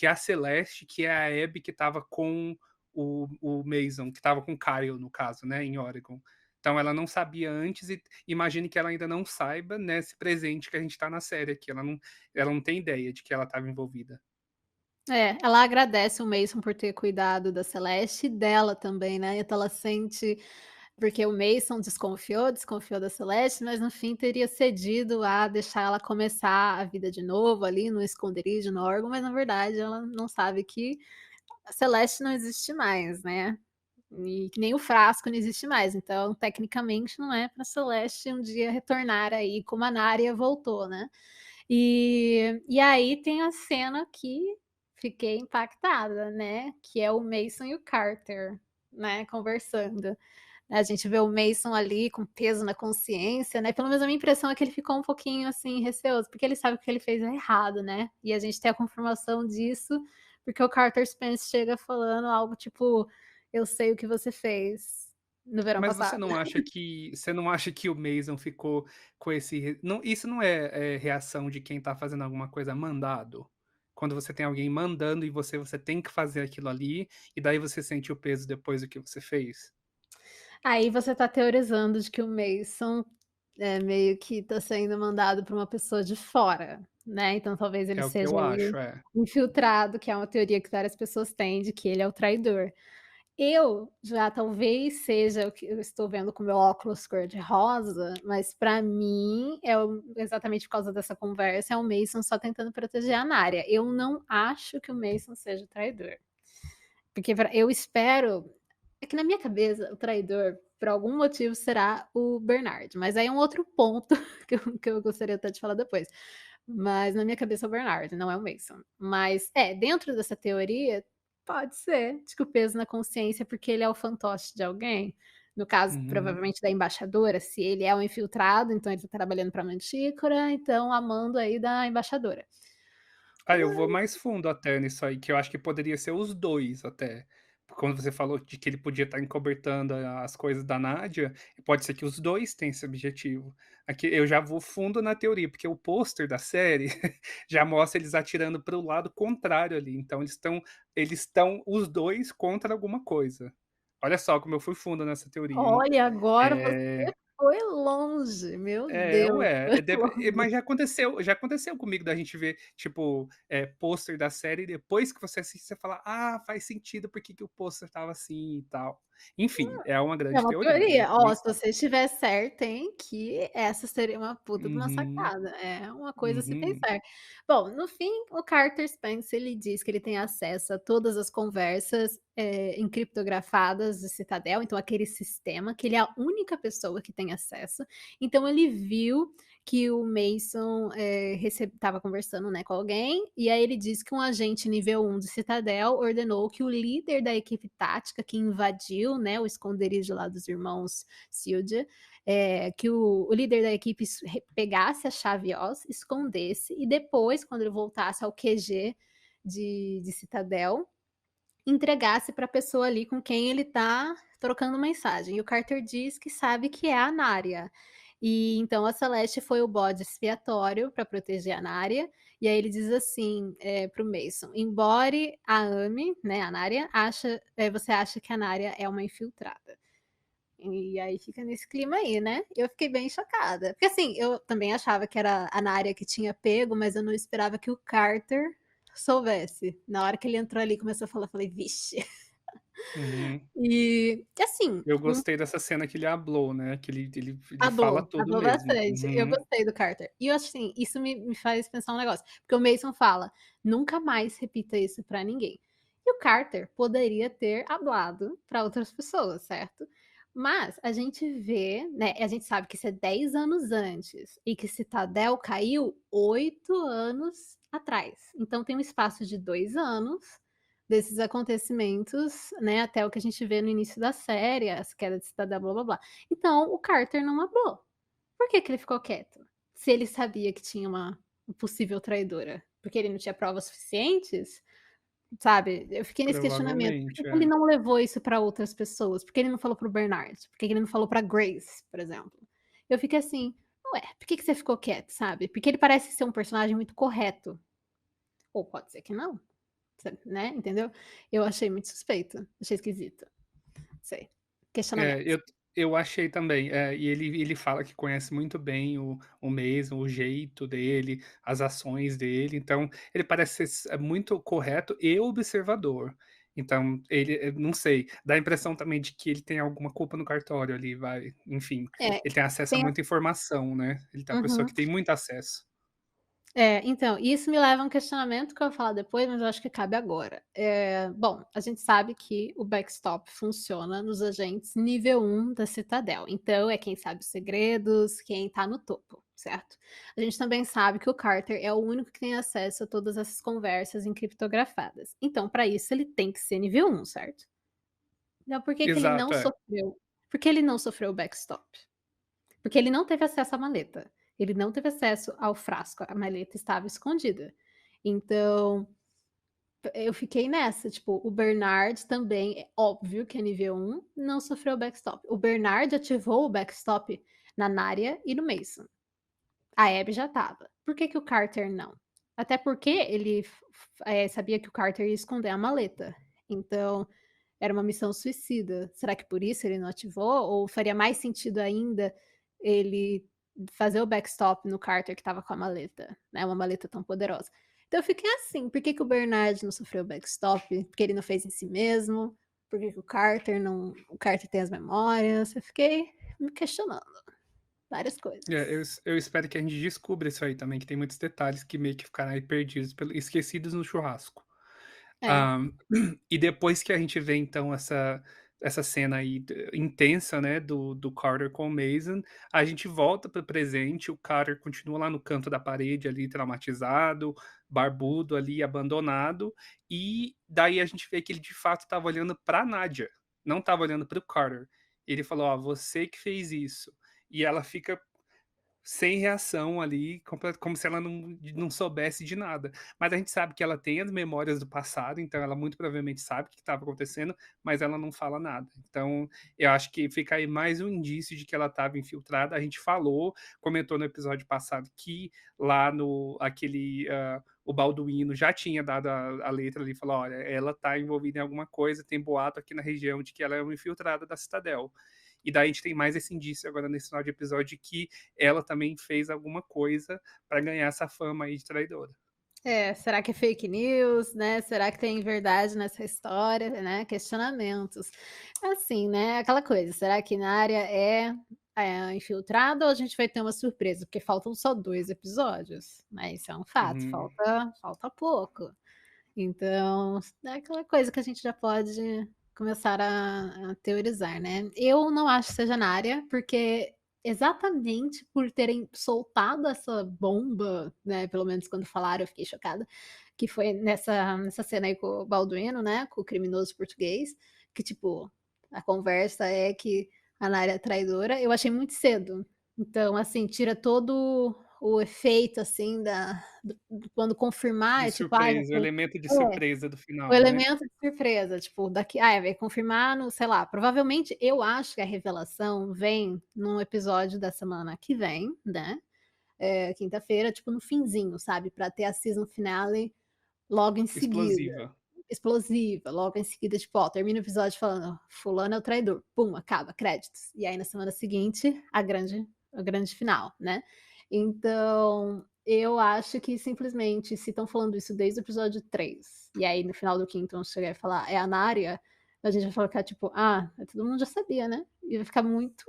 a Celeste, que é a Abby que estava com o Mason, que estava com o Kyle, no caso, né, em Oregon. Então ela não sabia antes e imagine que ela ainda não saiba nesse presente que a gente tá na série aqui, ela não tem ideia de que ela estava envolvida. É, ela agradece o Mason por ter cuidado da Celeste e dela também, né, então ela sente porque o Mason desconfiou da Celeste, mas no fim teria cedido a deixar ela começar a vida de novo ali no esconderijo, no órgão, mas na verdade ela não sabe que a Celeste não existe mais, né, e que nem o frasco não existe mais, então tecnicamente não é pra Celeste um dia retornar aí como a Nária voltou, né. E aí tem a cena que fiquei impactada, né, que é o Mason e o Carter, né, conversando. A gente vê o Mason ali com peso na consciência, né, pelo menos a minha impressão é que ele ficou um pouquinho, assim, receoso, porque ele sabe que o que ele fez é errado, né, e a gente tem a confirmação disso, porque o Carter Spence chega falando algo tipo: "Eu sei o que você fez no verão Mas passado". você não acha que o Mason ficou com esse não, isso não é reação de quem tá fazendo alguma coisa mandado? Quando você tem alguém mandando e você tem que fazer aquilo ali, e daí você sente o peso depois do que você fez? Aí você tá teorizando de que o Mason, meio que tá sendo mandado por uma pessoa de fora, né, então talvez ele É o que seja eu ali acho, é. infiltrado, que é uma teoria que várias pessoas têm de que ele é o traidor. Eu já talvez seja o que eu estou vendo com meu óculos cor de rosa, mas pra mim é o exatamente por causa dessa conversa, é o Mason só tentando proteger a Nária. Eu não acho que o Mason seja o traidor. Porque pra eu espero é que na minha cabeça o traidor, por algum motivo, será o Bernard, mas aí é um outro ponto que eu gostaria até de falar depois. Mas na minha cabeça é o Bernard, não é o Mason. Mas é, dentro dessa teoria, pode ser de que o peso na consciência, porque ele é o fantoche de alguém, no caso, Uhum. provavelmente da embaixadora, se ele é um infiltrado, então ele tá trabalhando pra Mantícora, então a mando aí da embaixadora. Ah, eu vou mais fundo até nisso aí, que eu acho que poderia ser os 2 até. Quando você falou de que ele podia estar encobertando as coisas da Nádia, pode ser que os 2 tenham esse objetivo. Aqui eu já vou fundo na teoria, porque o pôster da série já mostra eles atirando para o lado contrário ali, então eles estão os 2 contra alguma coisa. Olha só como eu fui fundo nessa teoria, hein. Olha, agora você Eh foi longe, meu é, Deus, ué, foi mas longe. já aconteceu comigo da gente ver, tipo, pôster da série e depois que você assiste, você fala: "Ah, faz sentido porque que o pôster estava assim e tal". Enfim, é uma É grande uma teoria, né, teoria. quem Ó, se você estiver certa, hein, que essa seria uma puta de uma Uhum, sacada. É uma coisa a se uhum. pensar. Bom, no fim, o Carter Spence, ele diz que ele tem acesso a todas as conversas, encriptografadas de Citadel, então aquele sistema que ele é a única pessoa que tem acesso. Então ele viu que o Mason, estava conversando, né, com alguém, e aí ele disse que um agente nível 1 de Citadel ordenou que o líder da equipe tática que invadiu, né, o esconderijo lá dos irmãos Silja, que o líder da equipe pegasse a chave Oz, escondesse e depois, quando ele voltasse ao QG de Citadel, entregasse para a pessoa ali com quem ele está trocando mensagem. E o Carter diz que sabe que é a Nária. E então a Celeste foi o bode expiatório para proteger a Nária. E aí ele diz assim, para o Mason: embora a ame, né, a Nária, você acha que a Nária é uma infiltrada. E aí fica nesse clima aí, né? Eu fiquei bem chocada. Porque assim, eu também achava que era a Nária que tinha pego, mas eu não esperava que o Carter soubesse. Na hora que ele entrou ali e começou a falar, eu falei: "Vixe". Uhum. E assim, Eu gostei dessa cena que ele hablou, né, que ele fala hablou, tudo hablou mesmo. bastante. Eu Uhum. gostei do Carter. E eu assim, isso me faz pensar um negócio, porque o Mason fala: "Nunca mais repita isso pra ninguém". E o Carter poderia ter hablado pra outras pessoas, certo? Mas a gente vê, né, a gente sabe que isso é 10 anos antes e que Citadel caiu 8 anos atrás. Então tem um espaço de 2 anos desses acontecimentos, né, até o que a gente vê no início da série, as quedas de Citadel, blá-blá-blá. Então o Carter não hablou. Por que que ele ficou quieto? Se ele sabia que tinha uma possível traidora? Porque ele não tinha provas suficientes? Sabe, eu fiquei nesse questionamento. Por que Provavelmente, que ele é. não levou isso pra outras pessoas? Por que ele não falou para o Bernard? Por que que ele não falou pra Grace, por exemplo? Eu fiquei assim: "Ué, por que que você ficou quieto?", sabe. Porque ele parece ser um personagem muito correto, ou pode ser que não, né, entendeu. Eu achei muito suspeito, achei esquisito, não sei, É, questionamentos. eu achei também, e ele fala que conhece muito bem o Mason, o jeito dele, as ações dele, então ele parece ser muito correto e observador. Então ele, não sei, dá a impressão também de que ele tem alguma culpa no cartório ali, vai, enfim, É, ele tem acesso a tem muita informação, né, ele é uma pessoa uhum. que tem muito acesso. Então, isso me leva a um questionamento que eu vou falar depois, mas eu acho que cabe agora. Bom, a gente sabe que o backstop funciona nos agentes nível 1 da Citadel, então é quem sabe os segredos, quem tá no topo, certo? A gente também sabe que o Carter é o único que tem acesso a todas essas conversas encriptografadas, então para isso ele tem que ser nível 1, certo? Então por que que ele não Exato, é. sofreu por que ele não sofreu o backstop? Porque ele não teve acesso à maleta, ele não teve acesso ao frasco, a maleta estava escondida. Então, eu fiquei nessa, tipo, o Bernard também, é óbvio que é nível 1, não sofreu backstop. O Bernard ativou o backstop na Narya e no Mason. A Abby já estava. Por que que o Carter não? Até porque ele sabia que o Carter ia esconder a maleta. Então, era uma missão suicida. Será que por isso ele não ativou? Ou faria mais sentido ainda ele fazer o backstop no Carter que estava com a maleta, né, uma maleta tão poderosa. Então eu fiquei assim, por que que o Bernard não sofreu backstop? Porque ele não fez em si mesmo? Por que que o Carter tem as memórias? Eu fiquei me questionando várias É, coisas. eu espero que a gente descubra isso aí também, que tem muitos detalhes que meio que ficaram aí perdidos, esquecidos no churrasco. É. Ah, e depois que a gente vê então essa cena aí intensa, né, do Carter com o Mason, a gente volta para o presente, o Carter continua lá no canto da parede ali traumatizado, barbudo ali, abandonado, e daí a gente vê que ele de fato estava olhando para Nadia, não estava olhando para o Carter. Ele falou: "Ó, você que fez isso". E ela fica sem reação ali, como se ela não soubesse de nada. Mas a gente sabe que ela tem as memórias do passado, então ela muito provavelmente sabe o que estava acontecendo, mas ela não fala nada. Então, eu acho que fica aí mais um indício de que ela estava infiltrada. A gente comentou no episódio passado que lá no aquele, o Balduino já tinha dado a letra ali, falou: "Olha, ela está envolvida em alguma coisa, tem boato aqui na região de que ela é uma infiltrada da Citadel". E daí a gente tem mais esse indício agora nesse final de episódio de que ela também fez alguma coisa para ganhar essa fama aí de traidora. Será que é fake news, né, será que tem verdade nessa história, né, questionamentos. Assim, né, aquela coisa, será que na área é infiltrado ou a gente vai ter uma surpresa? Porque faltam só 2 episódios, né, isso é um fato, Uhum. falta pouco. Então, é aquela coisa que a gente já pode começar a teorizar, né. Eu não acho que seja na área, porque exatamente por terem soltado essa bomba, né, pelo menos quando falaram eu fiquei chocada, que foi nessa cena aí com o Balduino, né, com o criminoso português, que tipo, a conversa é que a Nara é traidora, eu achei muito cedo. Então, assim, tira todo o efeito, assim, do quando confirmar, De é tipo: "Ai, vai surpresa, o ter". elemento de É. surpresa do O final, né. elemento de surpresa, tipo, vai confirmar no sei lá, provavelmente eu acho que a revelação vem num episódio da semana que vem, né, quinta-feira, tipo, no finzinho, sabe, pra ter a season finale logo em seguida. Explosiva. Explosiva, logo em seguida, tipo, ó, termina o episódio falando: "Fulano é o traidor", pum, acaba, créditos. E aí na semana seguinte, a grande final, né. Então, eu acho que simplesmente se estão falando isso desde o episódio 3 e aí no final do quinto vão chegar e falar: "É a Narya", a gente vai ficar tipo: "Ah, todo mundo já sabia, né". E vai ficar muito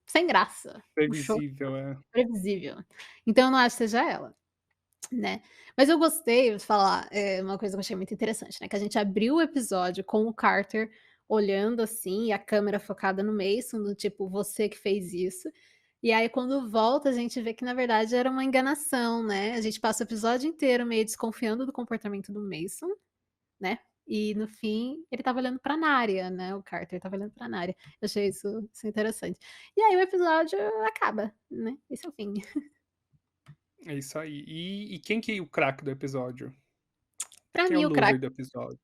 sem graça, o show Previsível, é. previsível. Então eu não acho que seja ela. Né. Mas eu gostei, vou te falar, uma coisa que eu achei muito interessante, né, que a gente abriu o episódio com o Carter olhando, assim, e a câmera focada no Mason, do tipo: "Você que fez isso". E aí quando volta a gente vê que na verdade era uma enganação, né, a gente passa o episódio inteiro meio desconfiando do comportamento do Mason, né, e no fim ele estava olhando pra Narya, né, o Carter estava olhando pra Narya. Eu achei isso interessante. E aí o episódio acaba, né, esse é o fim. É isso aí. E quem que é o craque do episódio? Pra Quem é o mim o loser craque do episódio?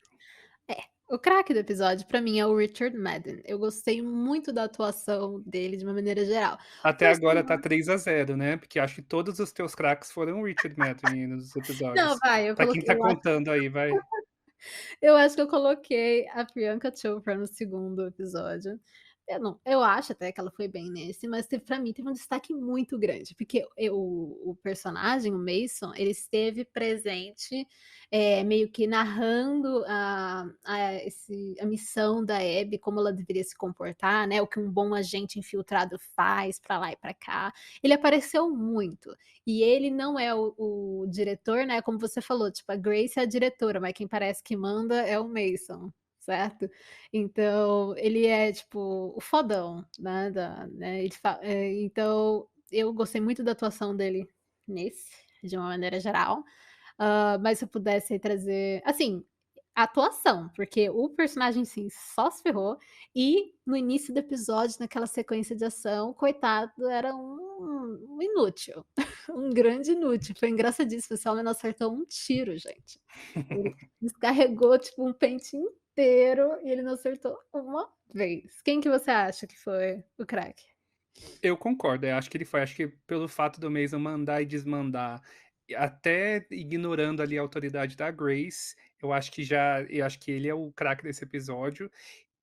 É, o craque do episódio pra mim é o Richard Madden. Eu gostei muito da atuação dele de uma maneira geral. O Até agora tá personagem 3-0, né, porque acho que todos os teus craques foram o Richard Madden aí nos não, episódios. vai, eu Pra quem coloquei tá contando aí, vai. eu acho que eu coloquei a Priyanka Chopra no segundo episódio. Eu acho até que ela foi bem nesse, mas pra mim teve um destaque muito grande, porque o personagem, o Mason, ele esteve presente, meio que narrando a missão da Abby, como ela deveria se comportar, né, o que um bom agente infiltrado faz pra lá e pra cá. Ele apareceu muito. E ele não é o diretor, né, como você falou, tipo, a Grace é a diretora, mas quem parece que manda é o Mason, certo? Então, ele é, tipo, o fodão, né, então, eu gostei muito da atuação dele nesse, de uma maneira geral. Mas se eu pudesse trazer assim, a atuação, porque o personagem em si só se ferrou, e no início do episódio, naquela sequência de ação, coitado, era um inútil, um grande inútil, foi engraçadíssimo, esse homem não acertou um tiro, gente. Ele descarregou, tipo, um pente inteiro e ele não acertou uma vez. Quem que você acha que foi o craque? Eu concordo, eu acho que ele foi. Acho que pelo fato do Mason mandar e desmandar, e até ignorando ali a autoridade da Grace, eu acho que ele é o craque desse episódio.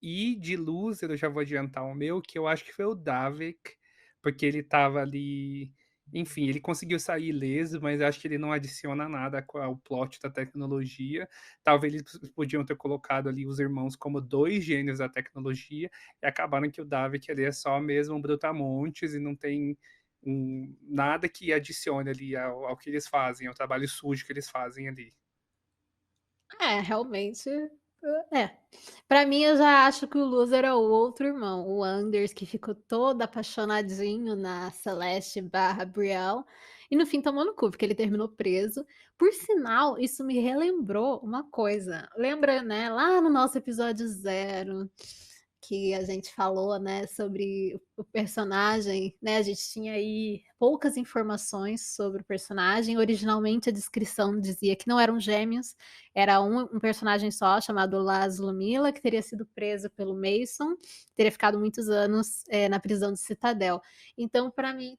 E de loser, eu já vou adiantar o meu, que eu acho que foi o Davik, porque ele estava ali, enfim, ele conseguiu sair ileso, mas acho que ele não adiciona nada ao plot da tecnologia. Talvez eles podiam ter colocado ali os irmãos como 2 gênios da tecnologia, e acabaram que o Davik ali é só mesmo um brutamontes e não tem nada que adicione ali ao que eles fazem, ao trabalho sujo que eles fazem ali. É, realmente, é. Pra mim, eu já acho que o loser é o outro irmão, o Anders, que ficou todo apaixonadinho na Celeste/Brielle, e no fim tomou no cu, porque ele terminou preso. Por sinal, isso me relembrou uma coisa. Lembra, né, lá no nosso episódio 0, que a gente falou, né, sobre o personagem, né, a gente tinha aí poucas informações sobre o personagem. Originalmente, a descrição dizia que não eram gêmeos, era um personagem só, chamado Laszlo Milla, que teria sido preso pelo Mason, teria ficado muitos anos, na prisão de Citadel. Então, para mim,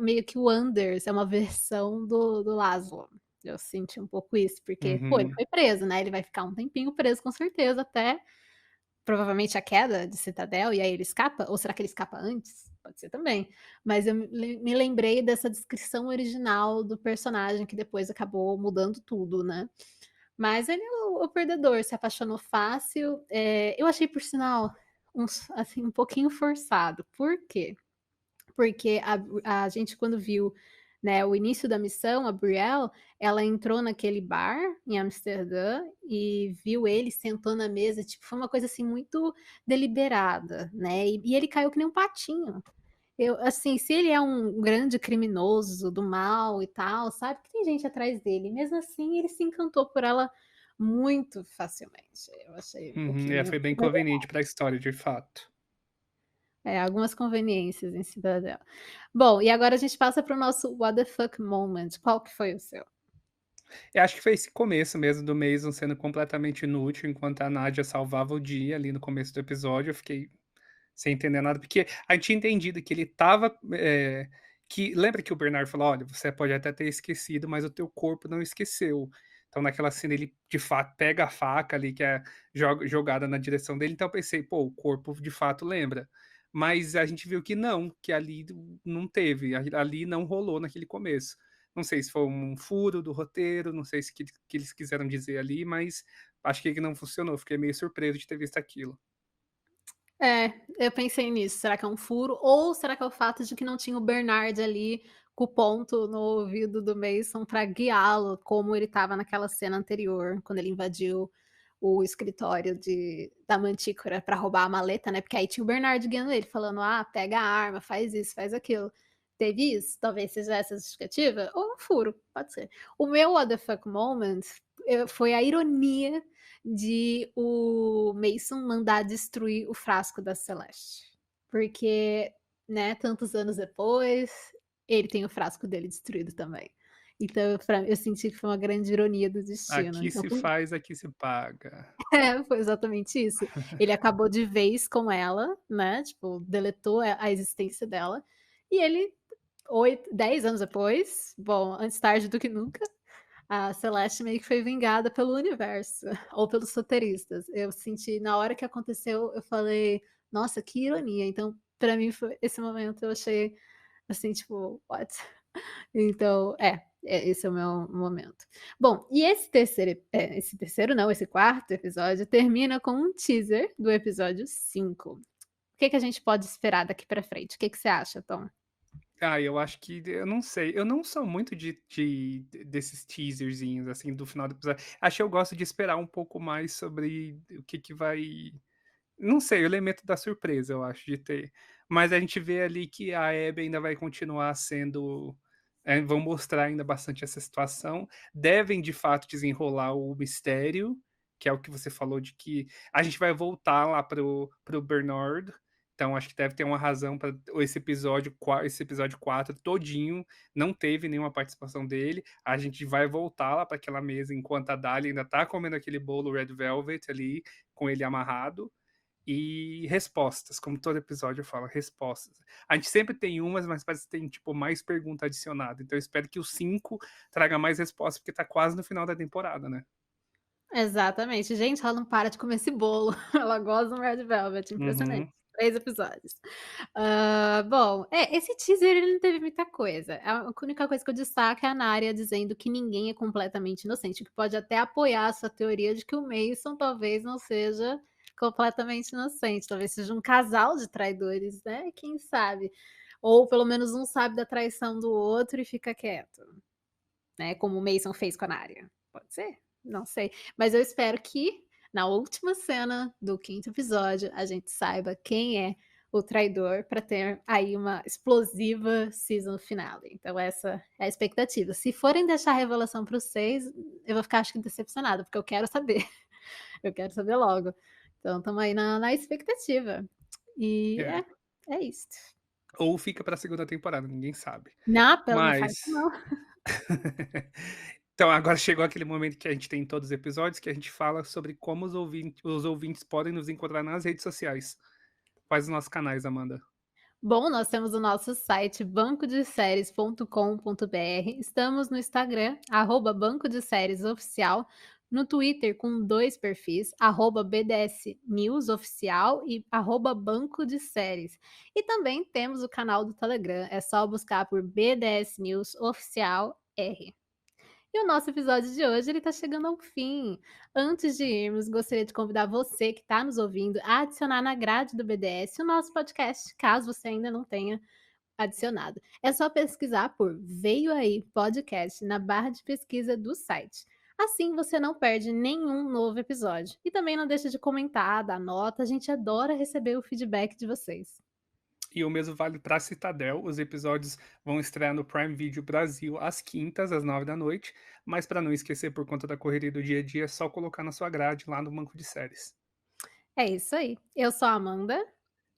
meio que o Anders é uma versão do Laszlo. Eu senti um pouco isso, porque, pô, ele Uhum. foi preso, né, ele vai ficar um tempinho preso com certeza, até provavelmente a queda de Citadel, e aí ele escapa? Ou será que ele escapa antes? Pode ser também. Mas eu me lembrei dessa descrição original do personagem que depois acabou mudando tudo, né. Mas ele é o perdedor, se apaixonou fácil. Eu achei, por sinal, assim, um pouquinho forçado. Por quê? Porque a gente quando viu, né, o início da missão, a Brielle, ela entrou naquele bar em Amsterdã e viu ele, sentou na mesa, tipo, foi uma coisa, assim, muito deliberada, né, e ele caiu que nem um patinho. Eu assim, se ele é um grande criminoso do mal e tal, sabe, que tem gente atrás dele, mesmo assim ele se encantou por ela muito facilmente. Eu achei um Uhum. É, pouquinho foi bem conveniente para a história, de fato. algumas conveniências em cima dela. Bom, e agora a gente passa para o nosso what the fuck moment. Qual que foi o seu? Eu acho que foi esse começo mesmo do Mason sendo completamente inútil, enquanto a Nádia salvava o dia ali no começo do episódio. Eu fiquei sem entender nada, porque a gente tinha entendido que ele estava, que lembra que o Bernard falou: "Olha, você pode até ter esquecido, mas o teu corpo não esqueceu". Então naquela cena ele, de fato, pega a faca ali que é jogada na direção dele, então eu pensei: "Pô, o corpo de fato lembra". Mas a gente viu que não, que ali não teve, ali não rolou naquele começo. Não sei se foi um furo do roteiro, não sei se que eles quiseram dizer ali, mas acho que não funcionou, fiquei meio surpreso de ter visto aquilo. É, eu pensei nisso, será que é um furo ou será que é o fato de que não tinha o Bernard ali com o ponto no ouvido do Mason para guiá-lo, como ele estava naquela cena anterior, quando ele invadiu o escritório da Mantícora para roubar a maleta, né, porque aí tinha o Bernard guiando ele, falando: "Ah, pega a arma, faz isso, faz aquilo". Teve isso? Talvez seja essa a justificativa? Ou um furo, pode ser. O meu what the fuck moment, foi a ironia de o Mason mandar destruir o frasco da Celeste. Porque, né, tantos anos depois, ele tem o frasco dele destruído também. Então, eu senti que foi uma grande ironia do destino. Aqui Então, se faz, aqui se paga. foi exatamente isso. Ele acabou de vez com ela, né, tipo, deletou a existência dela, e ele 10 anos depois, bom, antes tarde do que nunca, a Celeste meio que foi vingada pelo universo, ou pelos roteiristas. Eu senti na hora que aconteceu, eu falei: "Nossa, que ironia". Então, pra mim foi esse momento eu achei, assim, tipo: "What?". Então, Esse é o meu momento. Bom, e esse terceiro não, esse quarto episódio termina com um teaser do episódio 5. O que que a gente pode esperar daqui pra frente? O que que você acha, Tom? Ah, eu acho que eu não sei, eu não sou muito desses teaserzinhos, assim, do final do episódio. Acho que eu gosto de esperar um pouco mais sobre o que que vai. Não sei, o elemento da surpresa, eu acho, de ter. Mas a gente vê ali que a Abby ainda vai continuar sendo. Vão mostrar ainda bastante essa situação. Devem, de fato, desenrolar o mistério, que é o que você falou, de que a gente vai voltar lá pro Bernard. Então, acho que deve ter uma razão para esse episódio 4 todinho não teve nenhuma participação dele. A gente vai voltar lá para aquela mesa enquanto a Dahlia ainda tá comendo aquele bolo Red Velvet ali, com ele amarrado. E respostas, como todo episódio eu falo, respostas. A gente sempre tem umas, mas parece que tem, tipo, mais pergunta adicionada. Então eu espero que o 5 traga mais respostas, porque tá quase no final da temporada, né. Exatamente. Gente, ela não para de comer esse bolo. Ela gosta do Red Velvet, impressionante. Uhum. 3 episódios. Bom, esse teaser ele não teve muita coisa. A única coisa que eu destaco é a Narya dizendo que ninguém é completamente inocente, o que pode até apoiar essa teoria de que o Mason talvez não seja completamente inocente, talvez seja um casal de traidores, né, quem sabe. Ou pelo menos um sabe da traição do outro e fica quieto. Né, como o Mason fez com a Narya. Pode ser? Não sei. Mas eu espero que, na última cena do quinto episódio, a gente saiba quem é o traidor para ter aí uma explosiva season finale. Então essa é a expectativa. Se forem deixar a revelação para o 6, eu vou ficar acho que decepcionada, porque eu quero saber. Eu quero saber logo. Então estamos aí na expectativa. E É. é isto. Ou fica pra segunda temporada, ninguém sabe. Não, pelo não faz Mas isso não. então agora chegou aquele momento que a gente tem em todos os episódios, que a gente fala sobre como os ouvintes podem nos encontrar nas redes sociais. Quais os nossos canais, Amanda? Bom, nós temos o nosso site bancodeséries.com.br, estamos no Instagram, Banco de Séries Oficial, no Twitter com 2 perfis, BDS News Oficial e Banco de Séries. E também temos o canal do Telegram, é só buscar por BDS News Oficial R. E o nosso episódio de hoje ele está chegando ao fim. Antes de irmos, gostaria de convidar você que está nos ouvindo a adicionar na grade do BDS o nosso podcast, caso você ainda não tenha adicionado. É só pesquisar por Veio Aí Podcast na barra de pesquisa do site. Assim você não perde nenhum novo episódio. E também não deixa de comentar, dar nota, a gente adora receber o feedback de vocês. E o mesmo vale para Citadel. Os episódios vão estrear no Prime Video Brasil às quintas, às 9 da noite. Mas para não esquecer, por conta da correria do dia a dia, é só colocar na sua grade lá no banco de séries. É isso aí. Eu sou a Amanda.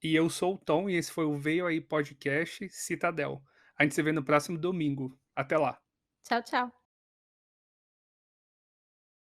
E eu sou o Tom, e esse foi o Veio Aí Podcast Citadel. A gente se vê no próximo domingo. Até lá. Tchau, tchau.